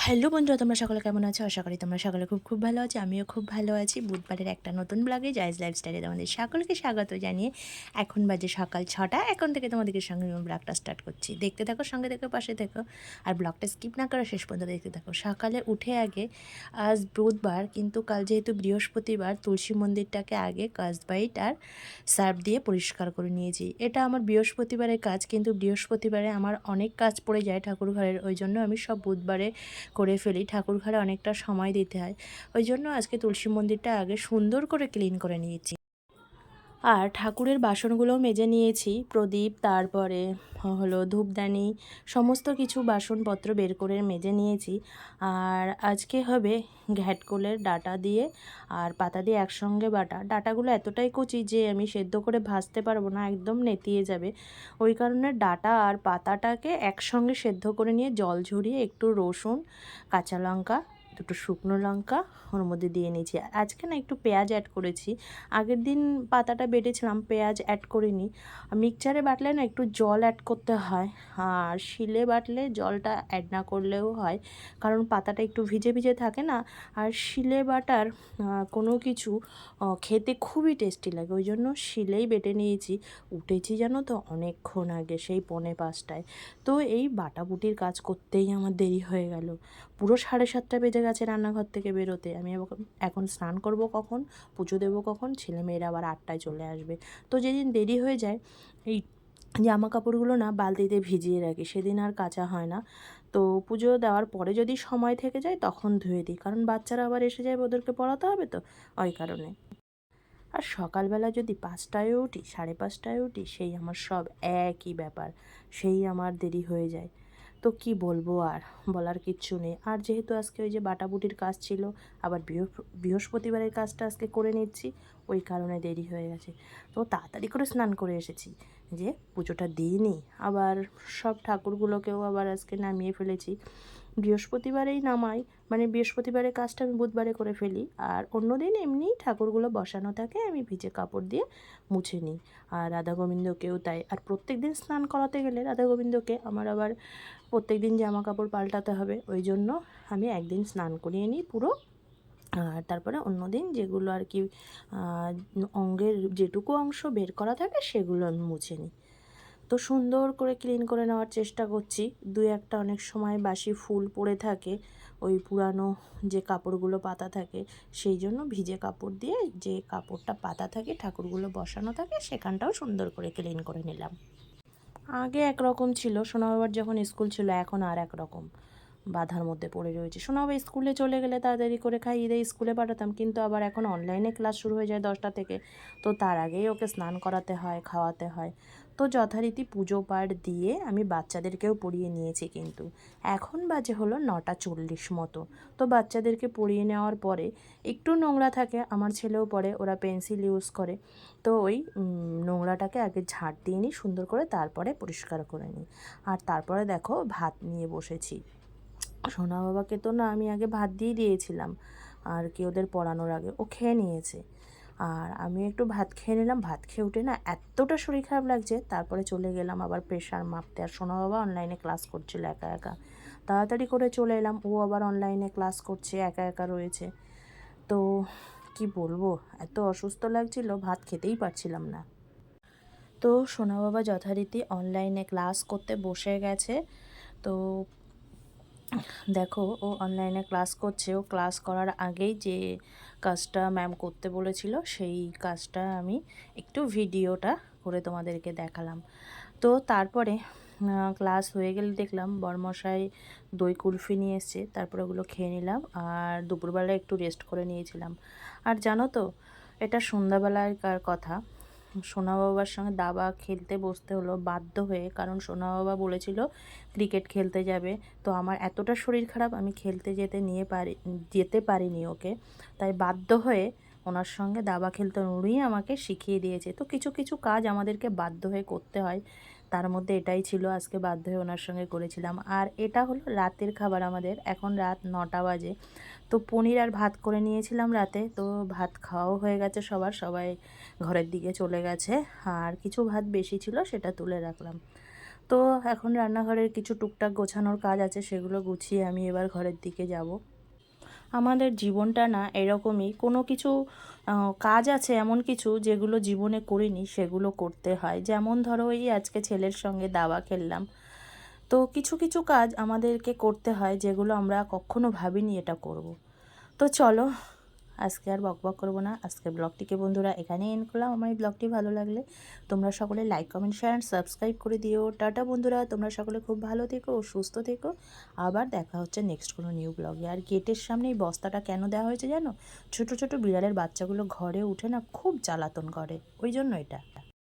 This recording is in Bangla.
হ্যালো বন্ধুরা, তোমরা সকলে কেমন আছো? আশা করি তোমরা সকলে খুব খুব ভালো আছো। আমিও খুব ভালো আছি। বুধবারের একটা নতুন ব্লগে জায়েজ লাইফস্টাইলে তোমাদের সকলকে স্বাগত জানিয়ে এখন বাজে সকাল 6টা। এখন থেকে তোমাদেরকে সঙ্গে আমি ব্লগটা স্টার্ট করছি। দেখতে থাকো, সঙ্গে থেকো, পাশে থেকো, আর ব্লগটা স্কিপ না করে শেষ পর্যন্ত দেখতে থাকো। সকালে উঠে আগে, আজ বুধবার কিন্তু কাল যেহেতু বৃহস্পতিবার, তুলসী মন্দিরটাকে আগে কাচবাইট আর সার্ফ দিয়ে পরিষ্কার করে নিয়েছি। এটা আমার বৃহস্পতিবারের কাজ, কিন্তু বৃহস্পতিবারে আমার অনেক কাজ পড়ে যায় ঠাকুর ঘরের, ওই জন্য আমি সব বুধবারে করে ফেলি। ঠাকুর ঘরে অনেকটা সময় দিতে হয়, ওই জন্য আজকে তুলসী মন্দিরটা আগে সুন্দর করে ক্লিন করে নিয়েছি। আর ঠাকুরের বাসনগুলোও মেজে নিয়েছি, প্রদীপ, তারপরে হলো ধূপদানি, সমস্ত কিছু বাসনপত্র বের করে মেজে নিয়েছি। আর আজকে হবে ঘ্যাটকোলের ডাঁটা দিয়ে আর পাতা দিয়ে একসঙ্গে বাটা। ডাঁটাগুলো এতটাই কচি যে আমি সেদ্ধ করে ভাজতে পারবো না, একদম নেতিয়ে যাবে। ওই কারণে ডাঁটা আর পাতাটাকে একসঙ্গে সেদ্ধ করে নিয়ে জল ঝরিয়ে একটু রসুন, কাঁচা লঙ্কা, দুটো শুকনো লঙ্কা ওর মধ্যে দিয়ে নিয়েছি। আর আজকে না একটু পেঁয়াজ অ্যাড করেছি। আগের দিন পাতাটা বেটেছিলাম, পেঁয়াজ অ্যাড করিনি। মিক্সচারে বাটলে না একটু জল অ্যাড করতে হয়, আর শিলে বাটলে জলটা অ্যাড না করলেও হয়, কারণ পাতাটা একটু ভিজে ভিজে থাকে না। আর শিলে বাটার কোনো কিছু খেতে খুবই টেস্টি লাগে, ওই জন্য শিলেই বেটে নিয়েছি। উঠেছি জানো তো অনেকক্ষণ আগে, সেই 4:45টায়। তো এই বাটাবুটির কাজ করতেই আমার দেরি হয়ে গেল, পুরো 7:30টা বেজে গেছে রান্নাঘর থেকে বেরোতে। আমি এখন স্নান করব কখন, পুজো দেবো কখন, ছেলেমেয়েরা আবার 8টায় চলে আসবে। তো যেদিন দেরি হয়ে যায়, এই জামা কাপড়গুলো না বালতিতে ভিজিয়ে রাখি, সেদিন আর কাচা হয় না। তো পুজো দেওয়ার পরে যদি সময় থেকে যায় তখন ধুয়ে দিই, কারণ বাচ্চারা আবার এসে যায়, ওদেরকে পড়াতে হবে, তো ওই কারণে। আর সকালবেলা যদি 5টায় উঠি, 5:30টায় উঠি, সেই আমার সব একই ব্যাপার, সেই আমার দেরি হয়ে যায়। তো কি বলবো, আর বলার কিচ্ছু নেই। আর যেহেতু আজকে ওই যে বাটাবুটির কাজ ছিল, আবার বৃহস্পতিবারের কাজটা আজকে করে নিচ্ছি, ওই কারণে দেরি হয়ে গেছে। তো তাড়াতাড়ি করে স্নান করে এসেছি যে পুজোটা দিইনি। আবার সব ঠাকুরগুলোকেও আবার আজকে নামিয়ে ফেলেছি। বৃহস্পতিবারেই নামাই, মানে বৃহস্পতিবারের কাজটা আমি বুধবারে করে ফেলি, আর অন্য দিন এমনিই ঠাকুরগুলো বসানো থাকে, আমি ভিজে কাপড় দিয়ে মুছে নিই। আর রাধা গোবিন্দকেও তাই। আর প্রত্যেক দিন স্নান করাতে গেলে রাধা গোবিন্দকে আমার আবার প্রত্যেক দিন জামা কাপড় পাল্টাতে হবে, ওই জন্য আমি একদিন স্নান করিয়ে নিই পুরো। আর তারপরে অন্য দিন যেগুলো আর কি অঙ্গের যেটুকু অংশ বের করা থাকে সেগুলো আমি মুছে নিই। তো সুন্দর করে ক্লিন করে নেওয়ার চেষ্টা করছি। দুই একটা অনেক সময় বাসি ফুল পড়ে থাকে, ওই পুরানো যে কাপড়গুলো পাতা থাকে, সেই জন্য ভিজে কাপড় দিয়ে যে কাপড়টা পাতা থাকে, ঠাকুরগুলো বসানো থাকে, সেখানটাও সুন্দর করে ক্লিন করে নিলাম। আগে একরকম ছিল, সোনা বাবার যখন স্কুল ছিল, এখন আর একরকম বাধার মধ্যে পড়ে রয়েছে। শোনা বাবা স্কুলে চলে গেলে তাড়াতাড়ি করে খাইয়ে দিয়ে স্কুলে পাঠাতাম, কিন্তু আবার এখন অনলাইনে ক্লাস শুরু হয়ে যায় 10টা থেকে। তো তার আগেই ওকে স্নান করাতে হয়, খাওয়াতে হয়। তো যথারীতি পুজো পাঠ দিয়ে আমি বাচ্চাদেরকেও পড়িয়ে নিয়েছি, কিন্তু এখন বাজে হলো 9:40 মতো। তো বাচ্চাদেরকে পড়িয়ে নেওয়ার পরে একটু নোংরা থাকে, আমার ছেলেও পড়ে, ওরা পেন্সিল ইউজ করে। তো ওই নোংরাটাকে আগে ঝাড় দিয়ে নিই সুন্দর করে, তারপরে পরিষ্কার করে নিই। আর তারপরে দেখো ভাত নিয়ে বসেছি। সোনা বাবাকে তো না আমি আগে ভাত দিয়ে দিয়েছিলাম, আর কি ওদের পড়ানোর আগে ও খেয়ে নিয়েছে। আর আমি একটু ভাত খেয়ে নিলাম। ভাত খেয়ে উঠে না এতটা শরীর খারাপ লাগছে, তারপরে চলে গেলাম আবার প্রেশার মাপতে। আর সোনা বাবা অনলাইনে ক্লাস করছিল একা একা, তাড়াতাড়ি করে চলে এলাম। ও আবার অনলাইনে ক্লাস করছে, একা একা রয়েছে। তো কি বলবো, এত অসুস্থ লাগছিল, ভাত খেতেই পারছিলাম না। তো সোনা বাবা যথারীতি অনলাইনে ক্লাস করতে বসে গেছে। তো দেখো ও অনলাইনে ক্লাস করছে, ও ক্লাস করার আগেই যে কাজটা ম্যাম করতে বলেছিল, সেই কাজটা আমি একটু ভিডিওটা করে তোমাদেরকে দেখালাম। তো তারপরে ক্লাস হয়ে গেলে দেখলাম বরমশাই দই কুলফি নিয়ে এসছে, তারপরে ওগুলো খেয়ে নিলাম। আর দুপুরবেলা একটু রেস্ট করে নিয়েছিলাম। আর জানো তো, এটা সন্ধ্যাবেলাকার কথা, সোনা বাবার সঙ্গে দাবা খেলতে বসতে হলো বাধ্য হয়ে, কারণ সোনা বাবা বলেছিল ক্রিকেট খেলতে যাবে। তো আমার এতটা শরীর খারাপ, আমি খেলতে যেতে পারিনি ওকে, তাই বাধ্য হয়ে ওনার সঙ্গে দাবা খেলতে, উনি আমাকে শিখিয়ে দিয়েছে। তো কিছু কিছু কাজ আমাদেরকে বাধ্য হয়ে করতে হয়, তার মধ্যে এটাই ছিল, আজকে বাধ্য হয়ে ওনার সঙ্গে করেছিলাম। আর এটা হলো রাতের খাবার আমাদের, এখন রাত 9টা বাজে। তো পনির আর ভাত করে নিয়েছিলাম রাতে, তো ভাত খাওয়াও হয়ে গেছে সবার, সবাই ঘরের দিকে চলে গেছে। আর কিছু ভাত বেশি ছিল, সেটা তুলে রাখলাম। তো এখন রান্নাঘরের কিছু টুকটাক গোছানোর কাজ আছে, সেগুলো গুছিয়ে আমি এবার ঘরের দিকে যাব। আমাদের জীবনটা না এরকমই, কোনো কিছু কাজ আছে এমন কিছু যেগুলো জীবনে করিনি সেগুলো করতে হয়। যেমন ধরো এই আজকে ছেলের সঙ্গে দাবা খেললাম। তো কিছু কিছু কাজ আমাদেরকে করতে হয় যেগুলো আমরা কখনো ভাবিনি এটা করব। তো চলো আজকে আর বকবক করবো না, আজকে ব্লগটিকে বন্ধুরা এখানেই এন্ড করলাম। আমার এই ব্লগটি ভালো লাগলে তোমরা সকলে লাইক কমেন্ট শেয়ার সাবস্ক্রাইব করে দিও। টাটা বন্ধুরা, তোমরা সকলে খুব ভালো থেকো ও সুস্থ থেকো। আবার দেখা হচ্ছে নেক্সট কোনো নিউ ব্লগে। আর গেটের সামনে এই বস্তাটা কেন দেওয়া হয়েছে জানো? ছোট ছোট বিড়ালের বাচ্চাগুলো ঘরে উঠে না খুব জ্বালাতন করে, ওই জন্য এটা।